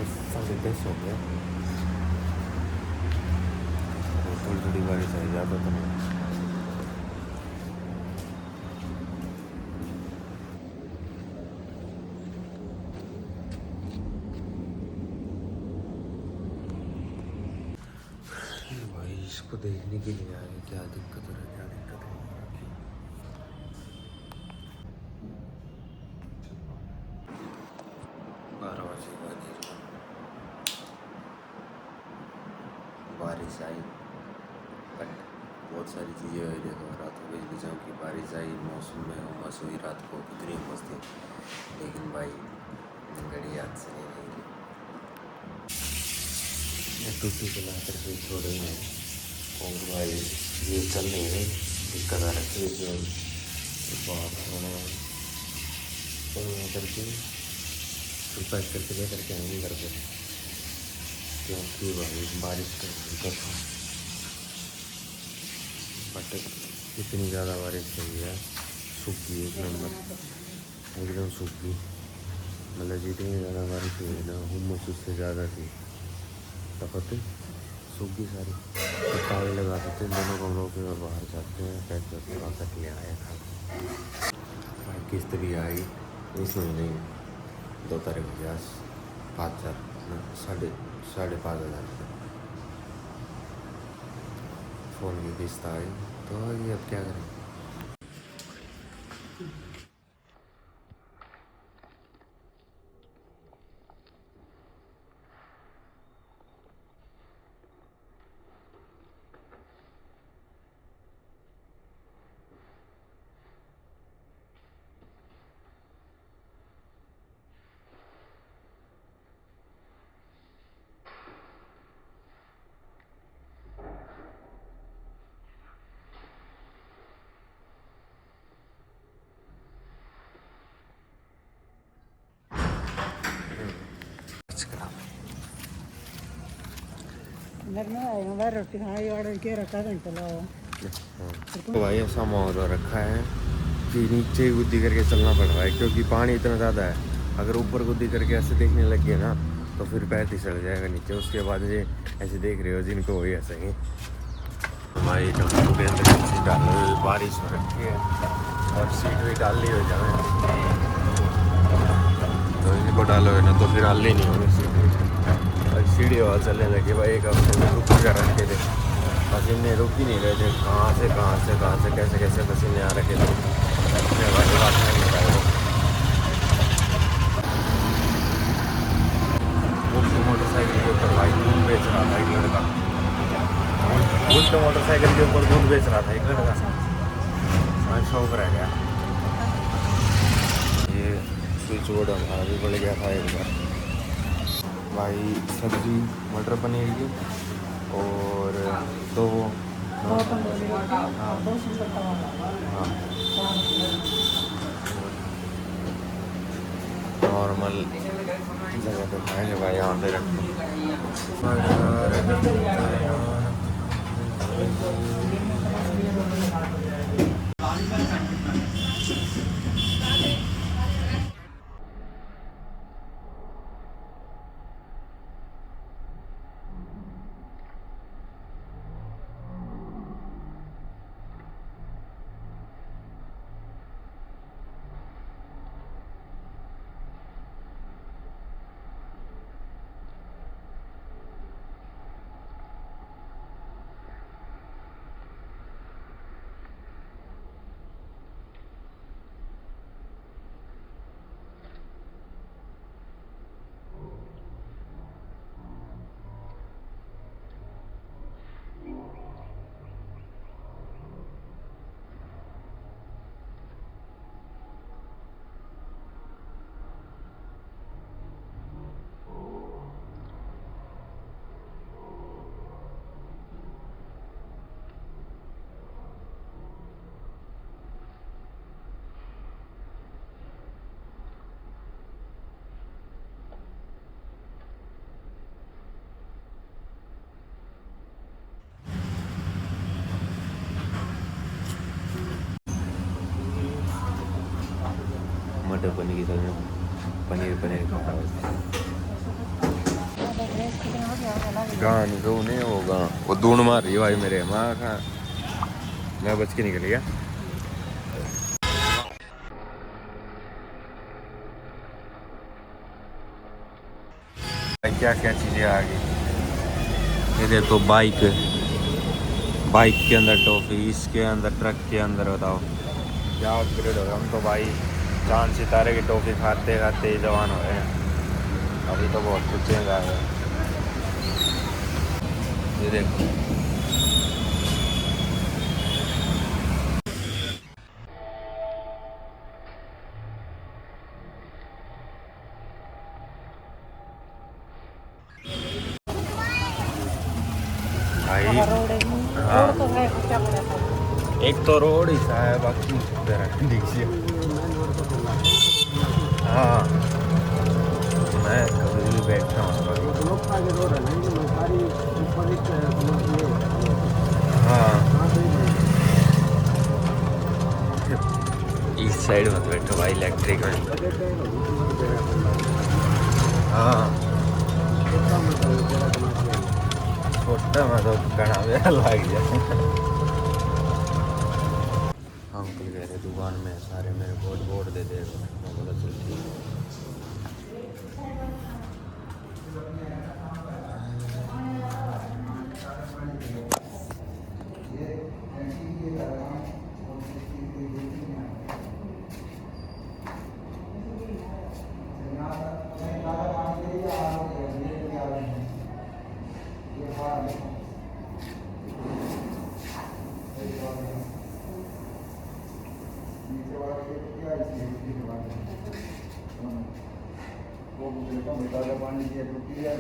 10:30 हो गया। थोड़ी थोड़ी बारिश आई, ज़्यादा तो नहीं। भाई इसको देखने के लिए आए, क्या दिक्कत हो रहा है, क्या दिक्कत हो रखी। 12 बजे बारिश आई, बट बहुत सारी चीज़ें हुई। देखो रात को बिजली चमकी, बारिश आई, मौसम में उमस हुई, रात को कितनी उमस थी, लेकिन भाई घड़ी याद से नहीं रहेगी। टूटी चला करके छोड़े हैं और भाई ये चल नहीं रही, दिक्कत आ रखी है। इसमें बात होना करके फिर पैक करके ले करके आएंगे घर पे, क्योंकि भाई बारिश का दिक्कत था। बट इतनी ज़्यादा बारिश हुई है, सूखी एक नंबर, एकदम सूखी। मतलब जितनी ज़्यादा बारिश हुई है ना, हुम्मस उससे ज़्यादा थी। तपत सूखी सारी, तो ताले लगा देते हैं दोनों कमरों पे और बाहर जाते हैं, पैक करके वापस ले आए था। भाई किस्त भी आई इस महीने 2 तारीख को, 5,000 साढ़े 5,000 रुपये फ़ोन की किस्त आई। तो ये अब क्या करें। रोटी खाई ऑर्डर किया रखा घंटा लगा। तो भाई ऐसा माहौल रखा है कि नीचे गुद्दी करके चलना पड़ रहा है, क्योंकि पानी इतना ज़्यादा है। अगर ऊपर गुद्दी करके ऐसे देखने लगे ना तो फिर पैर फिसल जाएगा नीचे। उसके बाद ये ऐसे देख रहे हो जिनको वही ऐसा ही। हमारी टमाटो के अंदर सीट डाल, बारिश हो रखी है और सीट भी डाल ली हो जाए तो इनको डालो है ना, तो फिर डाल ही नहीं होगी सीट। और सीढ़ी हवा चलने लगी भाई, एक हफ्ते में रुक कर रखे थे, पसीने रुक ही नहीं रहे थे। कहाँ से कैसे कैसे पसीने आ रखे थे। मोटरसाइकिल के ऊपर भाई दूध बेच रहा था एक लड़का। तो मोटरसाइकिल के ऊपर दूध बेच रहा था एक लड़का, शौक रह गया। ये स्विच बोर्ड हमारा भी बढ़ गया था एक बार। भाई सब्जी मटर पनीर की और दो नॉर्मल जगह पे खाएंगे भाई, यहाँ पे रखो। मटर पनीर की सब्जी, पनीर खा रहा है। कितना हो गया अलग गाँव नहीं गऊ नहीं होगा वो दून मार रही है भाई मेरे माँ का मैं बच के निकल गया। क्या क्या चीज़ें आ गई ये देखो बाइक के अंदर टॉफी इसके अंदर ट्रक के अंदर बताओ क्या अपग्रेड हो गया। हम तो भाई चांद सितारे की टॉफी खाते खाते जवान हो गए अभी तो बहुत कुछ चेंज आ गया। ये देखो भाई रोड हाँ रोड तो है क्या पड़ा था एक तो रोड ही सा है बाकी दीजिए। हाँ मैं कभी भी बैठता हूँ हाँ इस साइड मत बैठो भाई इलेक्ट्रिक में। हाँ छोटा मैं तो गणा मेरा लग जाए। अंकल कह रहे दुकान में सारे मेरे बोर्ड दे दे मैं बोला चल ठीक है। पानी की टूटी है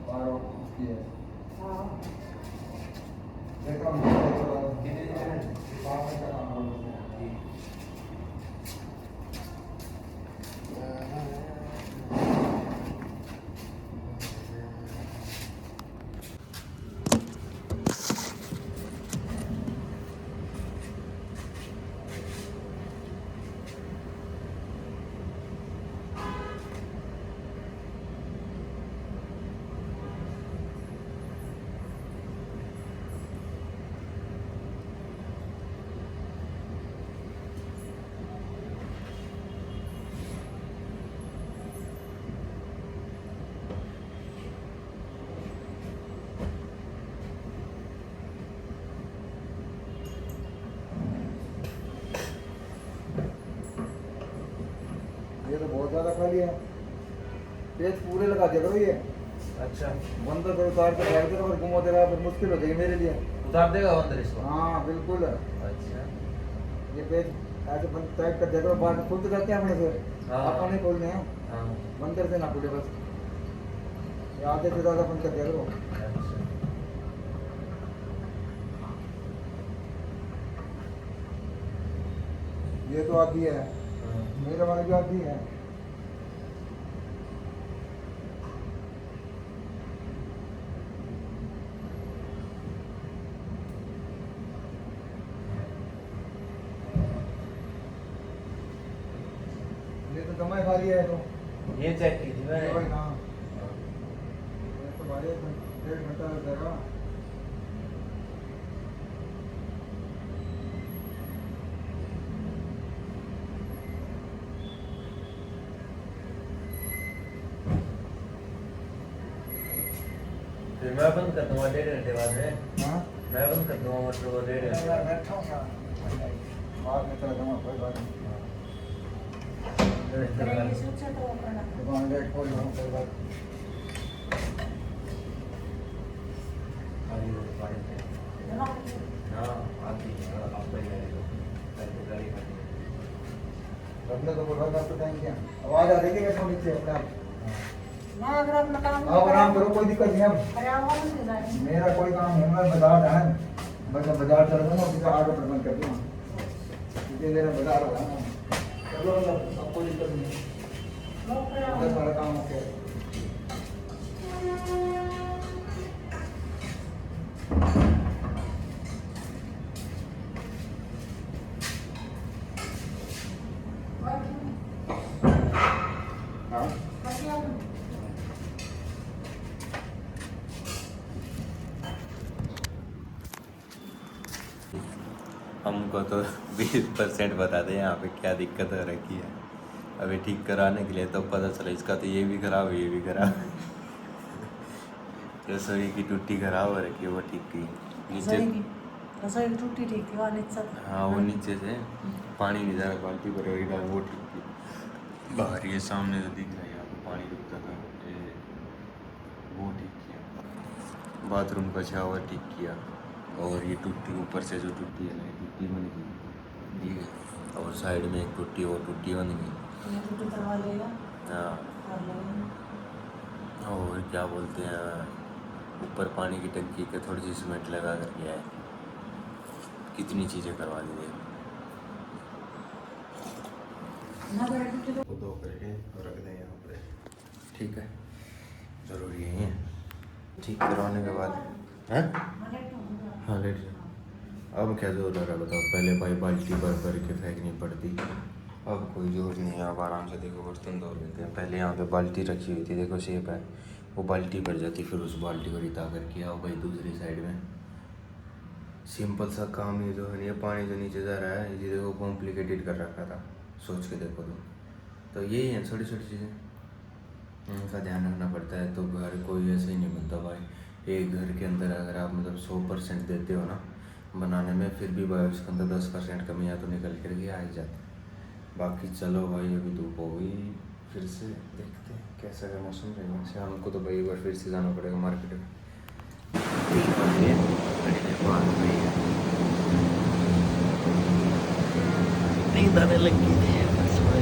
और उसकी है ये तो बहुत ज्यादा खाली है पेज पूरे लगा दिया करो ये। अच्छा बंदर को उतार के बैठ देगा और घुमा देगा फिर मुश्किल हो जाएगी मेरे लिए। उतार देगा अंदर इसको। हाँ बिल्कुल अच्छा ये पेज ऐसे बंद टाइट कर देगा बाहर खुलते जाते हैं अपने से हाँ। आपको नहीं खोलने हैं हाँ बंदर से ना खुले बस ये आधे से ज्यादा बंद कर दिया करो। अच्छा ये तो आती है मेरे वाले भी आती है। ये तो दमाई खाली है तो ये चेक कीजिए ये भाई मैंने। हाँ ये तो भाई 1.5 घंटा लग जाएगा। फिर मैं बंद कर दूंगा 1.5 घंटे बाद में। हाँ मैं बंद कर दूंगा मोटर को 1.5 घंटे बाद। बाद में चला जाऊंगा कोई बात नहीं। 1.5 घंटे बाद। दुकान डेट खोल लूँगा कोई बात नहीं। खाली हो पाए थे। हाँ आती है आप ही ले लो। पहले गाड़ी खाली है। बंदे तो बोला था तो टाइम क्या आवाज आ रही है कैसे नीचे अपने आप। ना अगर अपना काम आप आराम करो कोई दिक्कत नहीं है। पर्यावरण से जाए मेरा कोई काम है मैं बाजार है बस मैं बाजार चल रहा हूँ फिर आगे प्रबंध कर दूँगा क्योंकि मेरा बाजार हो रहा है। चलो अब कोई दिक्कत नहीं है उधर सारा काम ओके है। हाँ हमको तो 20% बता दें यहाँ पे क्या दिक्कत हो रखी है। अभी ठीक कराने के लिए तो पता चला इसका तो ये भी खराब है, ये भी खराब है। रसोई की टूटी खराब हो रखी है, वो ठीक की नीचे। रसोई की टूटी ठीक थी, वहाँ नीचे हाँ वो नीचे से पानी नहीं जा रहा, बाल्टी पर वही डाल, वो ठीक की। बाहर ये सामने से दिख रहा है यहाँ पे पानी रुकता था, वो ठीक किया। बाथरूम का शावर ठीक किया। और ये टूटी ऊपर से जो टूटी है ना, टूटी बन गई ठीक है। और साइड में एक टूटी, वो टूटी बन गई। टूटी करवा लेगा। हाँ और क्या बोलते हैं, ऊपर पानी की टंकी के थोड़ी सी सीमेंट लगा कर गया है। कितनी चीज़ें करवा दी है। दो करके रख दें यहाँ पर, ठीक है, ज़रूरी है। ठीक करवाने के बाद हाँ लेट जाओ। अब क्या जोर है बताओ, पहले भाई बाल्टी भर के फेंकनी पड़ती, अब कोई जोर नहीं है। अब आराम से देखो बर्तन धो लेते हैं। पहले यहाँ पे बाल्टी रखी हुई थी, देखो शेप है, वो बाल्टी भर जाती, फिर उस बाल्टी को रिता करके आओ भाई दूसरी साइड में। सिंपल सा काम ये जो है, ये पानी जो नीचे जा रहा है, ये देखो कॉम्प्लिकेटेड कर रखा था, सोच के देखो तो यही है छोटी छोटी चीज़ें, इनका ध्यान रखना पड़ता है। तो घर कोई ऐसे ही नहीं बनता भाई। एक घर के अंदर अगर आप मतलब 100% देते हो ना बनाने में, फिर भी भाई उसके अंदर 10% कमियाँ तो निकल कर के आ ही जाती। बाकी चलो भाई, अभी धूप हो गई, फिर से देखते हैं कैसा का मौसम रहेगा। शाम को तो भाई एक बार फिर से जाना पड़ेगा मार्केट में। नींद आने लगी है बस भाई।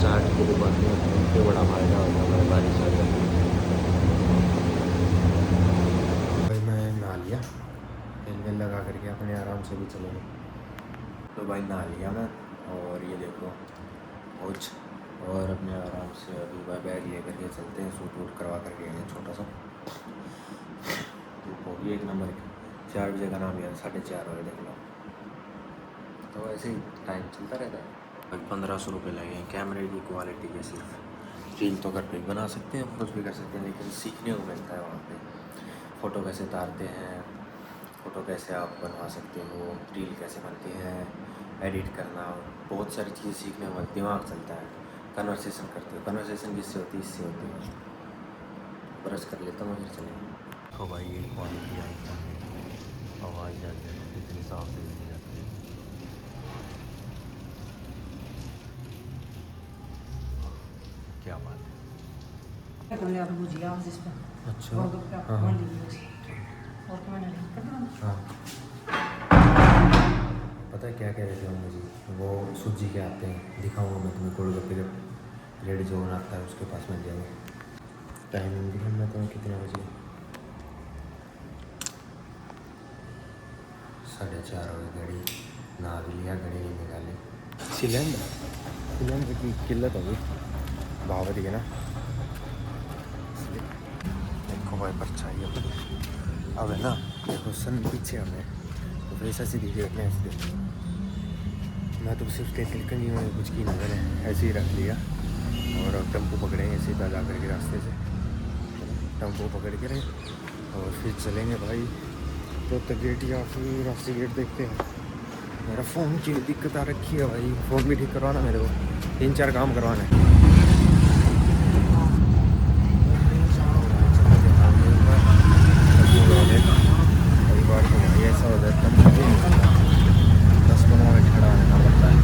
चाट की दुकान में उनके बड़ा फायदा होगा भाई, बारिश आ जाती है। भाई मैं नहा लिया, तेल वेल लगा करके अपने आराम से भी चलेंगे। तो भाई नहा लिया मैं, और ये देखो कुछ, और अपने आराम से अभी भाई बैग लेकर के चलते हैं। सूट वूट करवा करके आए छोटा सा। धूप होगी एक नंबर की, 4 बजे का नाम यार 4:30 बजे देख लो। तो ऐसे ही टाइम चलता रहता है। 1500 रुपये लगे हैं कैमरे की क्वालिटी के। सिर्फ रील तो घर पे बना सकते हैं, कुछ भी कर सकते हैं, लेकिन सीखने को मिलता है वहाँ पे। फ़ोटो कैसे उतारते हैं, फ़ोटो कैसे आप बनवा सकते हो, रील कैसे बनती है, एडिट करना, बहुत सारी चीज़ें सीखने को मिलती, दिमाग चलता है। कन्वर्सेशन करते हो, कन्वर्सेशन किससे होती है, इससे होती है। ब्रश कर लेता हूँ फिर चलेंगे। तो भाई ये क्वालिटी आई है, आवाज़ जाती है, कितनी साफ दिखनी जाती है। क्या बात है। भुजिया जिस पे अच्छा और दो क्या हाँ मान लीजिए और क्या मैंने कर दिया। हाँ पता है क्या कह रहे थे हम मुझे, वो सूजी के आते हैं, दिखाऊंगा मैं तुम्हें। गोलगप्पे का रेडी जो बनाता है उसके पास मिल जाएंगे। टाइमिंग भी हम तुम्हें कितने बजे, 4:30 हो गई। घड़ी नहा भी लिया, घड़ी नहीं निकाली। सिलेंडर की किल्लत हो गई, भाव दी है ना। देखो भाई परछाई अब है ना, देखो सन पीछे हमें तो वैसा सी दिखे अपने ऐसे। मैं तो सिर्फ तिलकन जी में कुछ की नहीं, मैंने ऐसे ही रख लिया। और अब टेम्पो पकड़ेंगे सीधा जा करके रास्ते से, टेम्पो पकड़ के रहे और फिर चलेंगे भाई रोहतक गेट या फिर रास्ते गेट देखते हैं। मेरा फ़ोन की दिक्कत आ रखी है भाई, फ़ोन भी ठीक करवाना मेरे को, 3-4 काम करवाना है। कई बार तो भाई ऐसा हो जाता है 10-15 मिनट खड़ा रहना पड़ता है।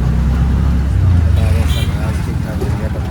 ठीक ठाक मिल गया तब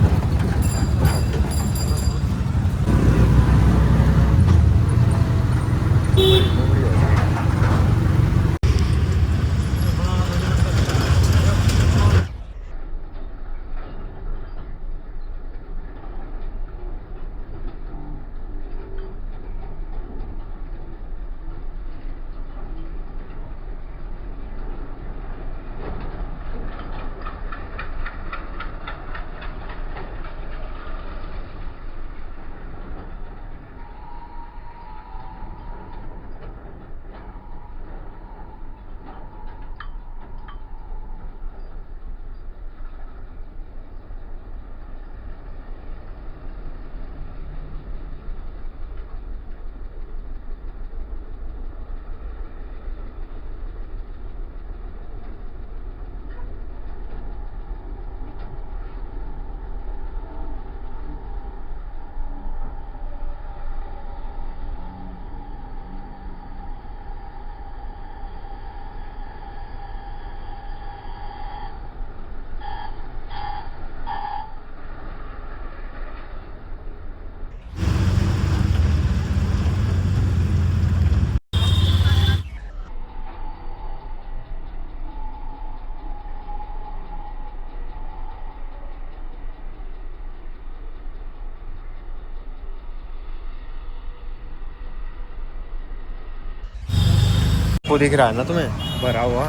वो दिख रहा है ना तुम्हें भरा हुआ,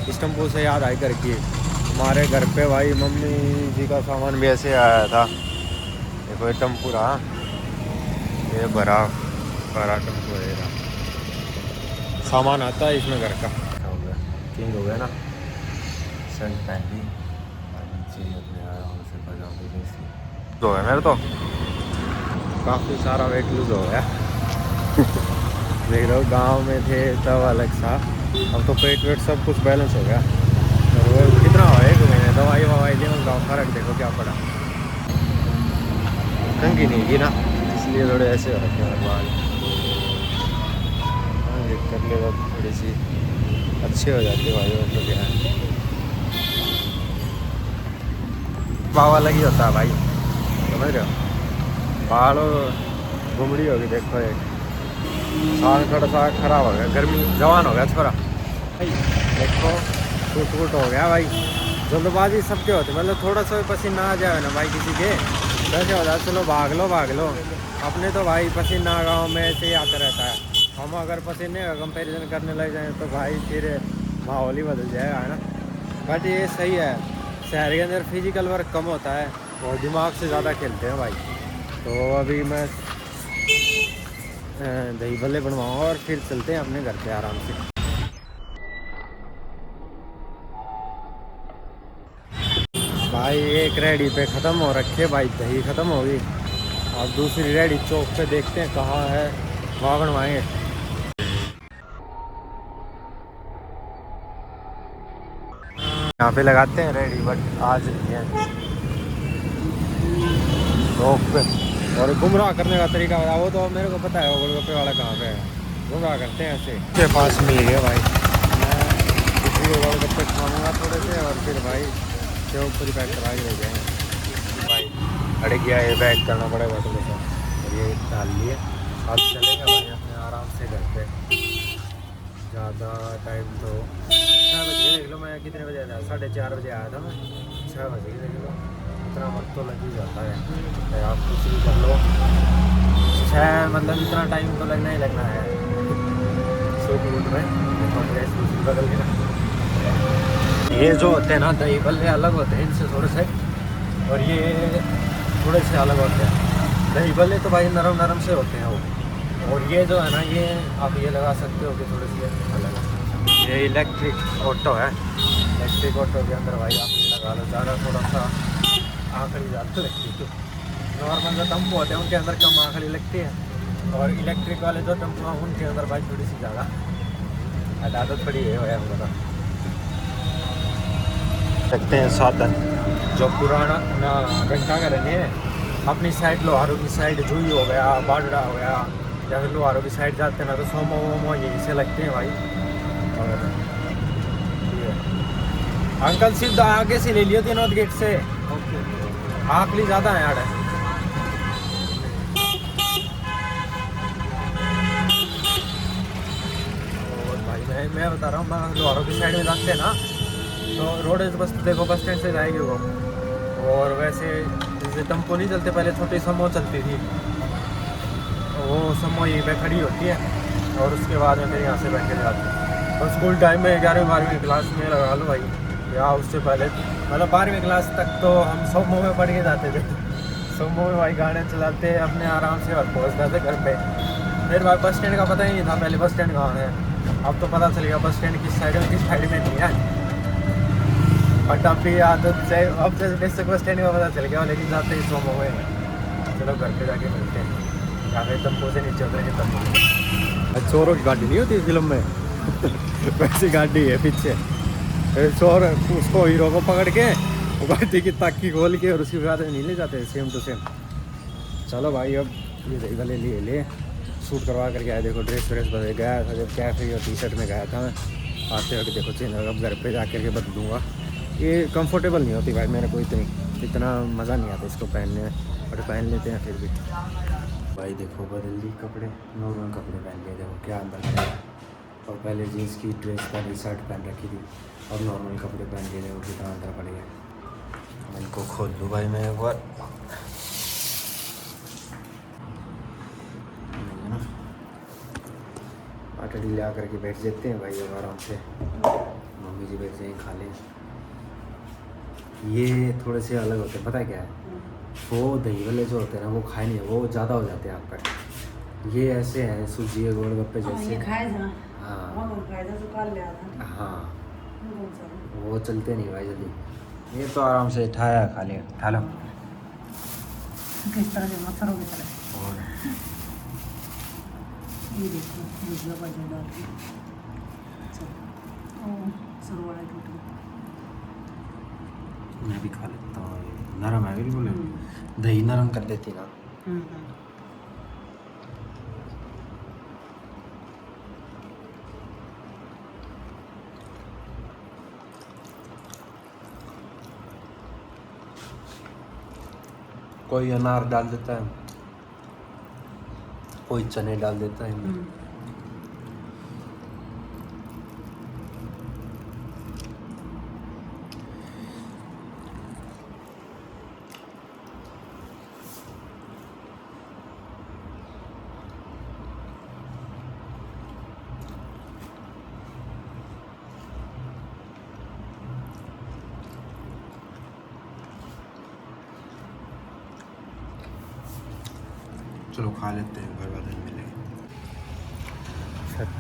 इस टेम्पो से याद आई घर की। हमारे घर पे भाई मम्मी जी का सामान भी ऐसे आया था। देखो ये टेम्पो रहा, ये भरा भरा टेम्पो है, सामान आता है इसमें घर का। हो गया चेंज हो गया ना, शर्ट पहन ली, नीचे अपने आराम से पजामे तो है मेरे तो काफ़ी सारा वेट लूज हो गया। देख लो गांव में थे तब अलग सा, अब तो पेट वेट सब कुछ बैलेंस हो गया। और वो कितना हो एक महीने दवाई ववाई ली उनका फर्क देखो क्या पड़ा। कंगी नहीं की ना, इसलिए थोड़े ऐसे हो रखे हैं बाल। कर ले तो थोड़ी सी अच्छी हो जाती है भाई, और तो क्या है बाव अलग ही होता है भाई, समझ रहे हो। बाल घुमड़ी होगी देखो, एक साग थोड़ा सा खराब हो गया, गर्मी जवान हो गया थोड़ा भाई। देखो टूट फूट हो गया भाई, जल्दबाजी सबके होते, मतलब थोड़ा सा पसीना आ जाए ना भाई किसी के वैसे हो जाए चलो भाग लो। अपने तो भाई पसीना गाँव में ऐसे ही आता रहता है। हम अगर पसीने का कंपैरिजन करने लग जाएँ तो भाई फिर माहौल ही बदल जाएगा, है ना। बट ये सही है, शहर के अंदर फिजिकल वर्क कम होता है और दिमाग से ज़्यादा खेलते हैं भाई। तो अभी मैं दही भल्ले बनवाऊँ और फिर चलते हैं अपने घर पे आराम से। भाई एक रेडी पे ख़त्म हो रखे भाई, दही ख़त्म हो गई। अब दूसरी रेडी चौक पे देखते हैं कहाँ है, वहाँ बनवाएंगे। यहाँ पे लगाते हैं रेडी, बट आज नहीं है चौक पे। और गुमराह करने का तरीका बता, वो तो मेरे को पता है, वो गोलगप्पे वाला कहाँ पे है। गुमराह करते हैं ऐसे के पास में ही है भाई। मैं इसलिए गोलगप्पे खाऊंगा थोड़े से, और फिर भाई सेव पूरी पैक करा के ले जाएंगे भाई। अड़े गया ये पैक करना पड़ेगा थोड़ा सा, और ये डाल लिए। अब चलेंगे भाई अपने आराम से घर पे। ज़्यादा टाइम तो 6 बजे देख लो, मैं कितने बजे आया था, 4:30 बजे आया था मैं, 6 बजे देख लो, इतना वक्त तो लग ही जाता है। आप कुछ भी कर लो 6, मतलब इतना टाइम तो लगना ही लगना है। सूट वूट में ड्रेस दूसरी बदल के ना, ये जो होते हैं ना दही भल्ले अलग होते हैं इनसे थोड़े से, और ये थोड़े से अलग होते हैं। दही भल्ले तो भाई नरम नरम से होते हैं वो, और ये जो है ना ये आप ये लगा सकते हो कि थोड़े से अलग है। ये इलेक्ट्रिक ऑटो है, इलेक्ट्रिक ऑटो के अंदर भाई आप ये लगा लो, ज़्यादा थोड़ा सा आखिरी ज़्यादा लगती है। नॉर्मल जो टेम्पो होते हैं उनके अंदर कम आखिरी लगती है, और इलेक्ट्रिक वाले जो टेम्पो हैं उनके अंदर भाई थोड़ी सी ज़्यादा आदत पड़ी है उनका। देखते हैं साधन जो पुराना ना घंटा का रहने हैं अपनी साइड, लोहारों की साइड जुई हो गया, बाडड़ा हो गया, या फिर लोहारों की साइड जाते हैं ना तो सोमो वोमो यहीं से लगते हैं भाई। और ये अंकल सीधा आगे से ले लियो तीनों गेट से, आखिरी ज़्यादा है यार। और भाई मैं बता रहा हूँ, मैं लोहारों की साइड में जाते हैं ना तो रोड बस देखो बस स्टैंड से जाएगी वो, और वैसे जैसे टेम्पो नहीं चलते पहले, छोटी समो चलती थी, वो समो यहीं पे खड़ी होती है, और उसके बाद में फिर यहाँ से बैठ के जाते हैं। और स्कूल टाइम में 11वीं 12वीं क्लास में लगा लो भाई, या उससे पहले मतलब 12वीं क्लास तक तो हम सोमो में पढ़ के जाते थे। सोमो में भाई गाने चलाते अपने आराम से और पहुँच जाते घर पे। फिर भाई बस स्टैंड का पता ही नहीं था पहले बस स्टैंड कहाँ है, अब तो पता चल गया बस स्टैंड किस साइड में किस साइड में नहीं है। बट अब भी आदत से अब जैसे बेसिक बस स्टैंड का पता चल गया, लेकिन जाते ही सोमो में चलो घर पे जाके मिलते हैं, या फिर टेम्पो से नीचे उतरेंगे टेम्पो। चोरों की गाड़ी नहीं होती फिल्म में वैसी गाड़ी है पीछे, चोर उसको हीरो को पकड़ के वो गाड़ी की ताकी खोल के और उसके बाद नहीं ले जाते सेम टू सेम। चलो भाई अब ये दही भले ले शूट करवा करके आया। देखो ड्रेस व्रेस बदल गया था, जब कैफे और टी शर्ट में गया था मैं, आते वक्त देखो चेंज, अब घर पे जा कर के बदलूँगा। ये कंफर्टेबल नहीं होती भाई मेरे को, इतना मज़ा नहीं आता इसको पहनने में, बट पहन लेते हैं फिर भी। भाई देखो बदल ली कपड़े, नॉर्मल कपड़े पहन लिए, देखो क्या अंदर है। और पहले जीन्स की ड्रेस पहले शर्ट पहन रखी थी, और नॉर्मल कपड़े पहन लिए, देखो कितना अंदर पड़ गया। इनको खोल लूँ भाई मैं एक बार, कटड़ी ले आकर के बैठ जाते हैं भाई अब आराम से। मम्मी जी बैठ जाए खा लें। ये थोड़े से अलग होते हैं, पता है क्या है, वो दही वाले जो होते हैं ना वो खाए नहीं, वो ज़्यादा हो जाते हैं आप पर। ये ऐसे हैं सूजी के गोलगप्पे जैसे। हाँ हाँ, वो चलते नहीं भाई जल्दी। ये तो आराम से ठाया खा लिया, खा लो। किस तरह से मच्छरों की तरह। और ये देखो भुजिया भाजी डाल के सरवाड़ा टूट मैं भी खा लेता हूँ, नरम है बिल्कुल, दही नरम कर देती ना। कोई अनार डाल देता है, कोई चने डाल देता है। चलो खा लेते हैं, घर वाले मिले। छत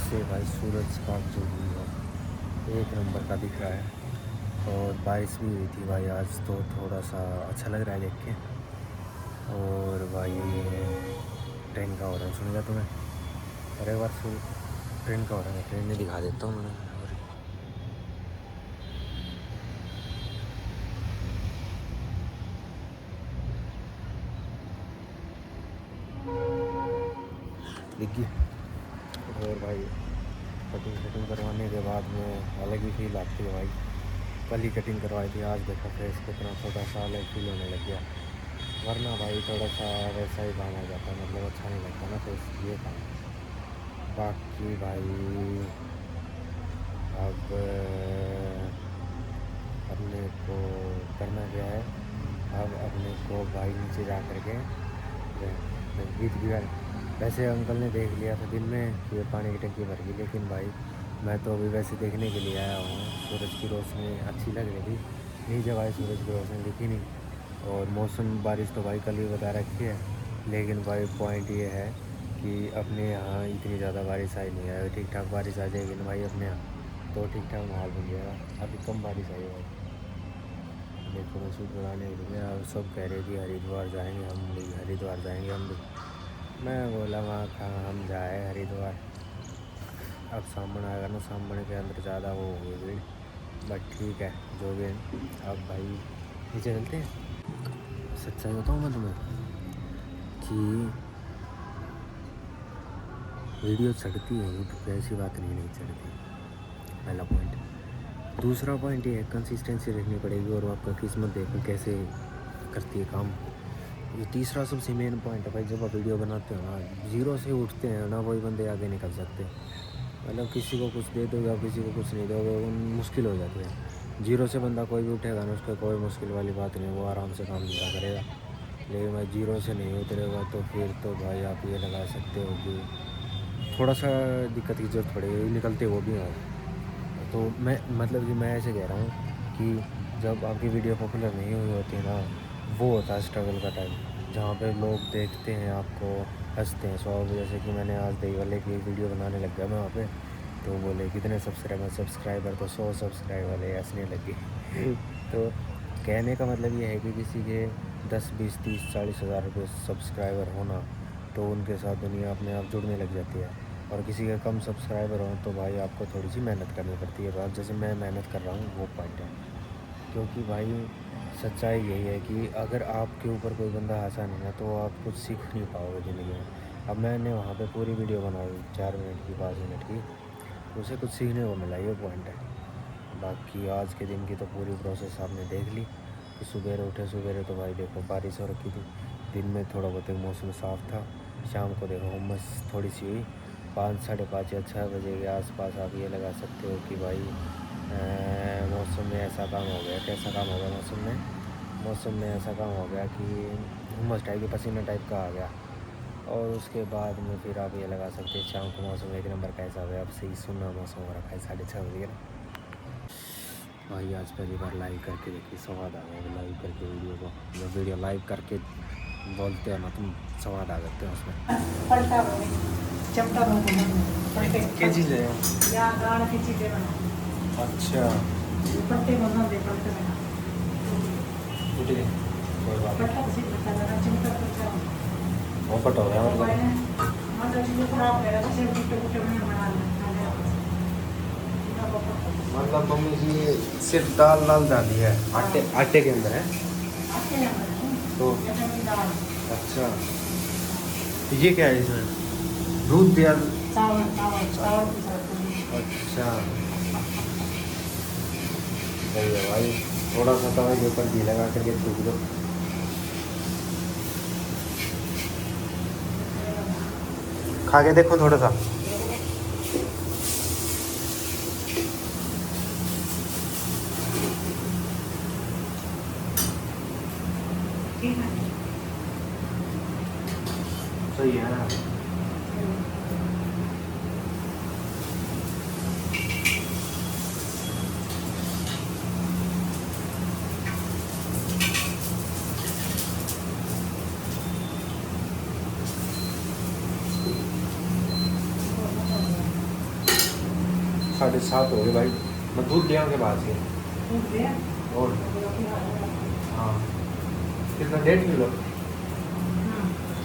से भाई सूरज का जो भी है एक नंबर का दिख रहा है। और बारिश भी हुई थी भाई आज, तो थोड़ा सा अच्छा लग रहा है देख के। और भाई ये ट्रेन का हो रहा है, सुनेगा तुम्हें? अरे बार ट्रेन का हो रहा है, ट्रेन में दिखा देता हूँ मैं। देखिए, और भाई कटिंग करवाने के बाद में अलग ही फील आती है भाई। कल ही कटिंग करवाई थी, आज देखो फेस कितना थोड़ा सा अलग फील होने लग गया। वरना भाई थोड़ा सा वैसा ही काम आ जाता है, मतलब अच्छा नहीं लगता ना फेस, ये काम। बाकी भाई अब अपने को करना क्या है, अब अपने को भाई नीचे जा कर के गीत भी वैसे अंकल ने देख लिया था दिन में कि ये पानी की टंकी भर गई, लेकिन भाई मैं तो अभी वैसे देखने के लिए आया हूँ। सूरज की रोशनी अच्छी लग रही थी, नीचे भाई सूरज की रोशनी दिखी नहीं। और मौसम बारिश तो भाई कल ही बता रखी है, लेकिन भाई पॉइंट ये है कि अपने यहाँ इतनी ज़्यादा बारिश आई नहीं है। ठीक ठाक बारिश आ जाएगी ना भाई अपने यहाँ, तो ठीक ठाक माहौल बन जाएगा। अभी कम बारिश आई है भाई। देखो मैं शूट बनाने के लिए अब सब कह रहे कि हरिद्वार जाएंगे हम भी, हरिद्वार जाएंगे हम भी। मैं बोला वहाँ कहाँ हम जाए हरिद्वार, अब सामने आएगा ना, सामने के अंदर ज़्यादा वो होगी भीड़। बट ठीक है जो भी है, अब भाई नीचे चलते हैं। सच्चाई बताऊँ मैं तुम्हें कि वीडियो चढ़ती है यूट्यूब पे, ऐसी बात नहीं चढ़ती, पहला पॉइंट। दूसरा पॉइंट ये है कंसिस्टेंसी रखनी पड़ेगी, और आपका किस्मत देखो कैसे करती है काम। ये तीसरा सबसे मेन पॉइंट है भाई, जब आप वीडियो बनाते हो ना, जीरो से उठते हैं ना वही बंदे आगे निकल सकते हैं। मतलब किसी को कुछ दे दो या किसी को कुछ नहीं दोगे, वो मुश्किल हो जाती है। जीरो से बंदा कोई भी उठेगा ना, उसका कोई मुश्किल वाली बात नहीं, वो आराम से काम धंधा करेगा। लेकिन भाई जीरो से नहीं उतरेगा तो फिर तो भाई आप ये लगा सकते हो कि थोड़ा सा दिक्कत की जरूरत पड़ेगी, निकलते वो भी हो। तो मैं मतलब कि मैं ऐसे कह रहा हूँ कि जब आपकी वीडियो पॉपुलर नहीं हुई होती ना, वो होता है स्ट्रगल का टाइम, जहाँ पे लोग देखते हैं आपको, हंसते हैं। सौ जैसे कि मैंने आज दही वाले की वीडियो बनाने लग गया मैं वहाँ पे, तो बोले कितने सब्सक्राइबर तो 100 सब्सक्राइबर वाले हंसने लगे। तो कहने का मतलब ये है कि किसी के 10, 20, 30, 40 हज़ार रुपये सब्सक्राइबर होना, तो उनके साथ दुनिया अपने आप जुड़ने लग जाती है। और किसी के कम सब्सक्राइबर हों तो भाई आपको थोड़ी सी मेहनत करनी पड़ती है। अब जैसे मैं मेहनत कर रहा हूँ वो पॉइंट है, क्योंकि भाई सच्चाई यही है कि अगर आपके ऊपर कोई बंदा हंसा नहीं है तो आप कुछ सीख नहीं पाओगे ज़िंदगी में। अब मैंने वहाँ पे पूरी वीडियो बनाई 4 मिनट की, 5 मिनट की, उसे कुछ सीखने को मिला, ये पॉइंट है। बाकी आज के दिन की तो पूरी प्रोसेस आपने देख ली कि सुबह उठे, सुबह तो भाई देखो बारिश हो रखी थी, दिन में थोड़ा बहुत मौसम साफ़ था, शाम को देखो उमस थोड़ी सी हुई। 5, साढ़े 5 या 6 बजे के आसपास आप ये लगा सकते हो कि भाई मौसम में ऐसा काम हो गया। कैसा काम हो गया मौसम में ऐसा काम हो गया कि उमस टाइप के पसीना टाइप का आ गया। और उसके बाद में फिर आप ये लगा सकते हैं शाम को मौसम एक नंबर का हिसाब है। अब सही सुना मौसम हो रखा है 6:30 बजे ना। भाई आज पहली बार लाइव करके देखिए, स्वाद आ गया लाइव करके वीडियो को। जब वीडियो लाइव करके बोलते हैं ना तुम, स्वाद आ जाते हैं उसमें। पलटा चमटा पलटे क्या चीज़ है? या गाड़ की चीज़ें बना अच्छा पट्टे बना दे पलटे बना टूट गए, कोई बात नहीं। पट्टा से पट्टा लगा चमटा पट्टा वो कट हो गया मतलब। मतलब चीज़ें खराब है ऐसे टूटे टूटे बना लेना। मतलब मम्मी जी सिर्फ दाल डाली है आटे के अंदर है तो। अच्छा ये क्या है इसमें? दूध दिया? चावल चावल चावल के साथ अच्छा सही है भाई। थोड़ा सा तवे के ऊपर घी लगा करके थूक दो। खा के देखो थोड़ा सा। ठीक है। सही है ना? 7:30 हो गए भाई। मैं दूध ले आऊँ के बाद से। और हाँ कितना? 1.5 किलो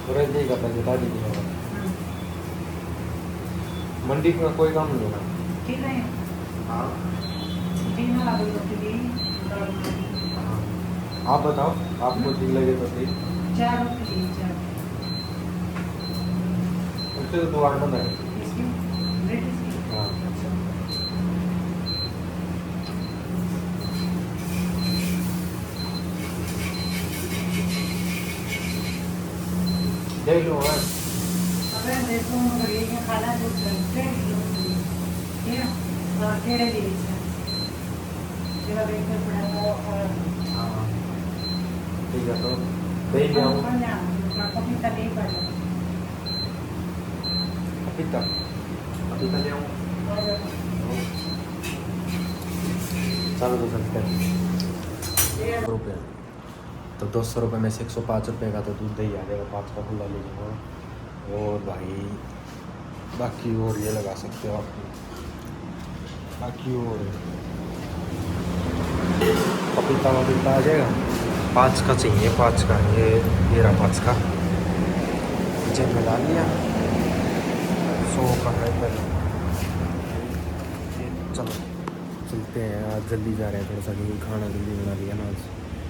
और नहीं का पैसे बता दीजिए। मंडी का कोई काम नहीं होगा। ठीक है। हाँ ठीक ना लगे तो ठीक हाँ आप बताओ आपको ठीक लगे तो ठीक। 4 रुपये 4 उससे तो दुकान बंद है। इसकी रेट इसकी हाँ देख लो है। अगर देखो मगर ये खाना जो करते हैं ठीक है और केड़े दी जब एक पड़ा और हाँ ठीक है तो देख ले आऊँ। पपीता नहीं पड़ा पपीता पपीता ले आऊँ। चलो तो सकते हैं रुपये तो 200 रुपये में से 105 रुपये का तो दूध दही आ जाएगा। 5 का खुला ले जाऊँगा। और भाई बाकी और ये लगा सकते हो आप। बाकी और पपीता वपीता आ जाएगा। 5 का चाहिए, 5 का ये रहा 5 का। जेब में डाल लिया। 100 का है पहले। चलो चलते हैं। आज जल्दी जा रहे हैं थोड़ा सा क्योंकि खाना जल्दी बना लिया ना आज।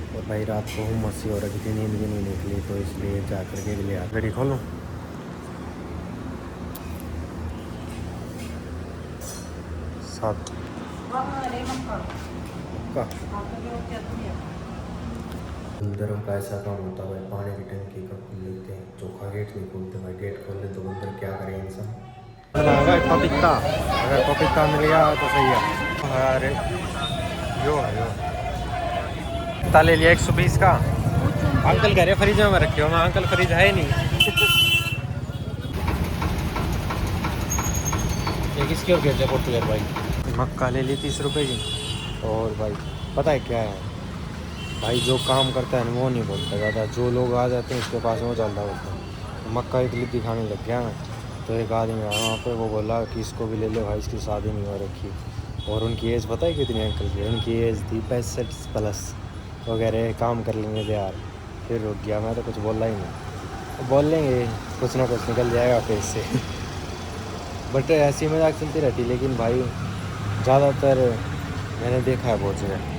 और भाई रात को हम मस्ती हो रही थी, नींद भी नहीं निकली तो इसलिए जा कर के लिए गाड़ी खोलो। साथ का अंदर का ऐसा काम होता है भाई, पानी की टंकी का खोल लेते हैं, चौका गेट नहीं खोलते भाई। गेट खोल ले तो अंदर क्या करें इंसान। पपीता अगर पपीता मिल गया तो सही है। अरे यो पपीता ले लिया 120 का। अंकल कह रहे फ्रिज में रखे हो। मैं अंकल फ्रिज है ही नहीं। ये किसकी और कहते हैं फोटो यार भाई। मक्का ले ली 30 रुपये की। और भाई पता है क्या है भाई, जो काम करता है ना वो नहीं बोलता ज़्यादा। जो लोग आ जाते हैं उसके पास वो चलता बोलता है। मक्का इडली दिखाने लग गया मैं तो एक आदमी आया वहाँ पे, वो बोला कि इसको भी ले ले भाई, इसकी शादी नहीं हो रखी। और उनकी एज पता है कितनी अंकल की? उनकी एज थी 65+ वगैरह। काम कर लेंगे थे यार। फिर रुक गया मैं तो कुछ बोला ही नहीं। बोल लेंगे कुछ ना कुछ निकल जाएगा पेज से। बट ऐसी मजाक चलती रहती लेकिन भाई ज़्यादातर मैंने देखा है बहुत जगह।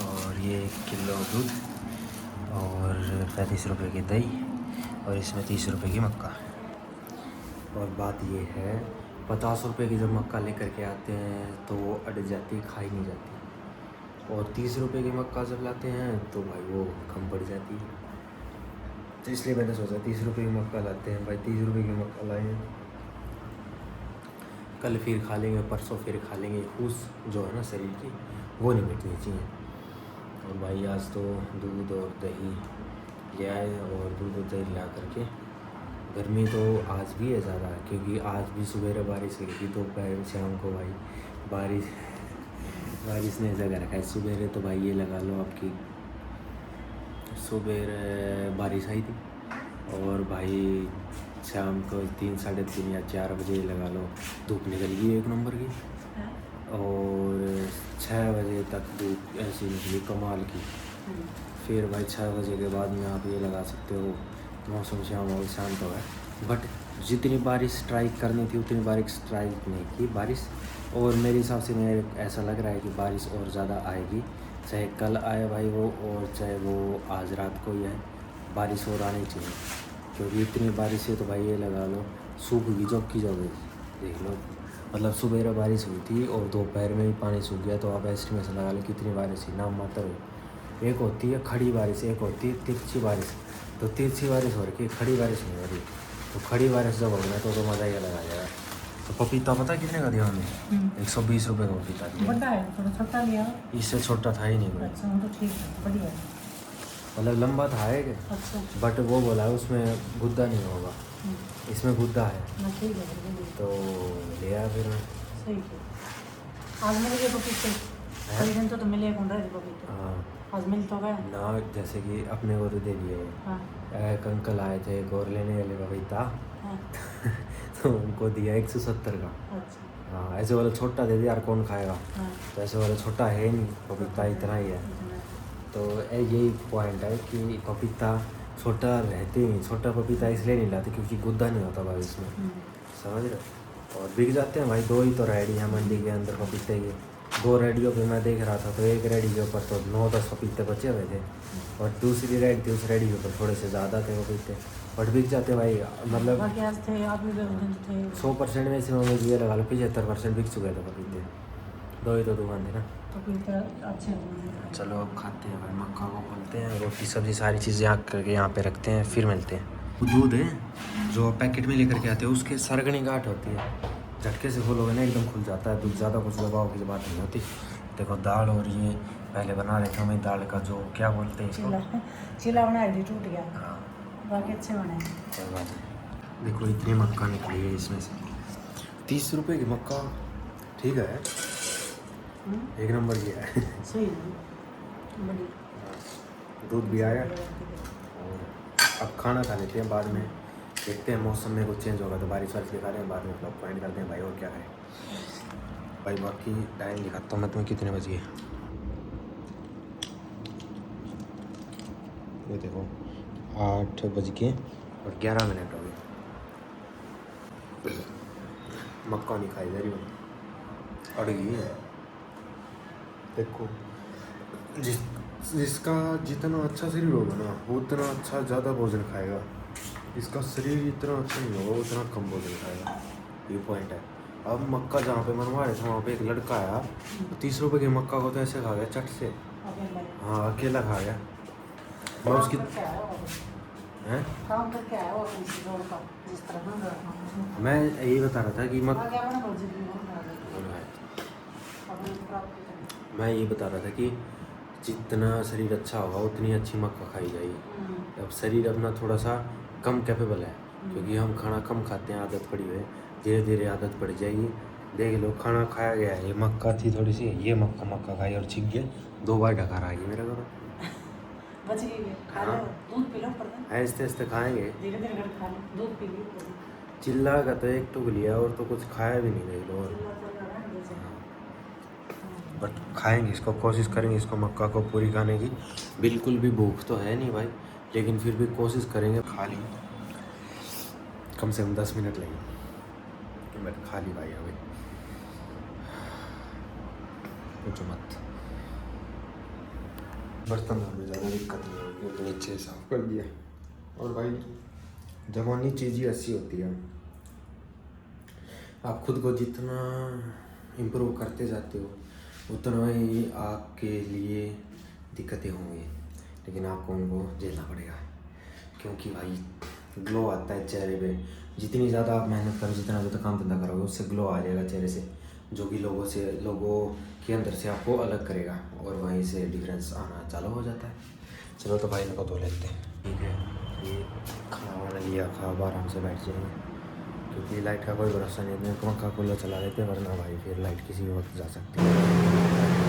और ये 1 किलो दूध और 35 रुपये की दही और इसमें 30 रुपये की मक्का। और बात ये है 50 रुपये की जब मक्का लेकर के आते हैं तो वो अट जाती, खाई नहीं जाती। और 30 रुपये की मक्का जब लाते हैं तो भाई वो कम पड़ जाती है। तो इसलिए मैंने सोचा 30 रुपये की मक्का लाते हैं भाई। 30 रुपये की मक्का लाए कल फिर खा लेंगे, परसों फिर खा लेंगे। खूस जो है ना शरीर की, वो नहीं मिटनी चाहिए। और भाई आज तो दूध और दही ले आए, और दूध और दही ला करके। गर्मी तो आज भी है ज़्यादा, क्योंकि आज भी सुबह बारिश हुई थी, दोपहर शाम को भाई बारिश ने ऐसा कर रखा है। सुबह तो भाई ये लगा लो आपकी, सुबह बारिश आई थी, और भाई शाम को 3, 3:30 या 4 बजे लगा लो धूप निकल गई 1 नंबर की, और 6 बजे तक धूप ऐसी निकली कमाल की। फिर भाई 6 बजे के बाद में आप ये लगा सकते हो मौसम शांत हो गया। बट जितनी बारिश स्ट्राइक करनी थी उतनी बारिश स्ट्राइक नहीं की बारिश। और मेरे हिसाब से मेरे ऐसा लग रहा है कि बारिश और ज़्यादा आएगी, चाहे कल आए भाई वो, और चाहे वो आज रात को ही आए, बारिश और आनी चाहिए। क्योंकि इतनी बारिश है तो भाई ये लगा लो सूख गई जब की जब देख लो। मतलब सुबह बारिश हुई थी और दोपहर में भी पानी सूख गया, तो आप एस्टिमेशन लगा लो कितनी बारिश हुई, नाम मात्र हो। एक होती है खड़ी बारिश, एक होती है तिरछी बारिश। तो तिरछी बारिश हो रही है, खड़ी बारिश नहीं हो रही। तो खड़ी बारिश जब होगी ना तो मज़ा ही अलग आ जाएगा। तो पपीता पता कितने का दिया हमने? 120 रुपये का पपीता दिया। बड़ा है, थोड़ा छोटा लिया। इससे छोटा था ही नहीं कोई। अच्छा तो ठीक है, बढ़िया है। मतलब लंबा था है कि, अच्छा बट वो बोला उसमें गुद्दा नहीं होगा, इसमें गुद्दा है। ना ठीक है, बढ़िया। तो लिया फिर। सही है। आज मिल गए पपीते, कई दिन तो मिले कौन रहे पपीते। हाँ आज मिल तो गए ना, जैसे कि अपने को तो दे दिए। हाँ एक अंकल आए थे एक और लेने वाले पपीता, हाँ। तो उनको दिया 170 का। अच्छा हाँ ऐसे वाला छोटा दे दिया यार, कौन खाएगा। हाँ। तो ऐसे वाला छोटा है नहीं, पपीता इतना ही है। तो यही पॉइंट है कि पपीता छोटा रहते ही, छोटा पपीता इसलिए नहीं लाते क्योंकि गुद्दा नहीं होता भाई इसमें, समझ रहे हो। और बिक जाते हैं भाई, 2 ही तो रेडी हैं मंडी के अंदर पपीते के। 2 रेडियो पे मैं देख रहा था, तो एक रेडी के ऊपर तो 9-10 पपीते बचे हुए थे, और दूसरी रेडी थी, उस रेडी के ऊपर थोड़े से ज़्यादा थे पपीते, बट बिक जाते भाई। मतलब बाकी आज थे आप भी दिन थे 100% में से मुझे ये लगा लो 75% बिक चुके थे पपीते। 2 ही तो दुकान थी ना। पपीते अच्छे हैं। चलो अब खाते हैं भाई, मक्का को खोलते हैं, रोटी सब्जी सारी चीज़ें यहाँ करके यहाँ पे रखते हैं, फिर मिलते हैं। दूध है जो पैकेट में लेकर के आते हैं, उसके सरगनी गांठ होती है, झटके से खोलोगे ना एकदम खुल जाता है। दूध ज़्यादा कुछ दबाव की बात नहीं होती। देखो दाल, और ये पहले बना रहे थे हमें दाल का जो क्या बोलते हैं इसको, चिला बनाया थी, टूट गया। हाँ बाकी अच्छे बने। कोई बात नहीं। देखो इतनी मक्का निकली है इसमें से, 30 रुपये की मक्का, ठीक है, 1 नंबर की है। सही है, बढ़िया। दूध भी आया, और अब खाना खा लेते हैं, बाद में देखते हैं मौसम में कुछ चेंज होगा तो बारिश वारिश दिखा रहे हैं, बाद में ब्लॉग पॉइंट करते हैं भाई, और क्या है भाई। बाकी टाइम दिखाता हूँ मैं तुम्हें कितने बजे है। ये देखो 8:11 हो गए। मक्का नहीं खाई जा रही अड़ गई है। देखो जिसका जितना अच्छा शरीर होगा ना वो उतना अच्छा ज़्यादा भोजन खाएगा, इसका शरीर इतना अच्छा नहीं होगा उतना कम भोजन खाएगा, ये पॉइंट है। अब मक्का जहाँ पे मनवा रहे थे वहाँ पे एक लड़का आया, 30 रुपये की मक्का को तो ऐसे खा गया चट से। हाँ अकेला खा गया। मैं उसकी हैं, काम करके आया और जिस तरह मैं यही बता रहा था कि मैं ये बता रहा था कि जितना शरीर अच्छा होगा उतनी अच्छी मक्का खाई जाएगी। अब शरीर अपना थोड़ा सा कम कैपेबल है, क्योंकि हम खाना कम खाते हैं, आदत पड़ी हुई है, धीरे धीरे आदत पड़ जाएगी। देख लो खाना खाया गया है, ये मक्का थी थोड़ी सी, ये मक्का खाई और छिक गया, 2 बार ढकार आ गई मेरे को। बच गई, खा लो, दूध पी लो, आहिस्ते आहिस्ते खाएंगे, धीरे धीरे कर खा लो, दूध पी लो। चिल्ला का तो एक टुक लिया और तो कुछ खाया भी नहीं देख लो। बट खाएंगे इसको, कोशिश करेंगे इसको मक्का को पूरी खाने की। बिल्कुल भी भूख तो है नहीं भाई, लेकिन फिर भी कोशिश करेंगे खा ली, कम से कम 10 मिनट लगेंगे। बट खा ली भाई अभी, पूछो मत। बर्तन में ज़्यादा दिक्कत नहीं होगी, तो नीचे साफ कर दिया। और भाई जवानी चीज़ ही ऐसी होती है, आप खुद को जितना इम्प्रूव करते जाते हो उतना ही आपके लिए दिक्कतें होंगी, लेकिन आपको उनको झेलना पड़ेगा। क्योंकि भाई ग्लो आता है चेहरे पे। जितनी ज़्यादा आप मेहनत करो, जितना ज़्यादा काम धंधा करोगे, उससे ग्लो आ जाएगा चेहरे से, जो कि लोगों के अंदर से आपको अलग करेगा और वहीं से डिफरेंस आना चालू हो जाता है। चलो तो भाई इनको धो लेते हैं। ठीक है, ये खाना वाना लिया, खा अब आराम से बैठ जाएंगे, क्योंकि लाइट का कोई भरोसा नहीं है। पंखा कूलर चला लेते हैं, वरना भाई फिर लाइट किसी भी वक्त जा सकती है।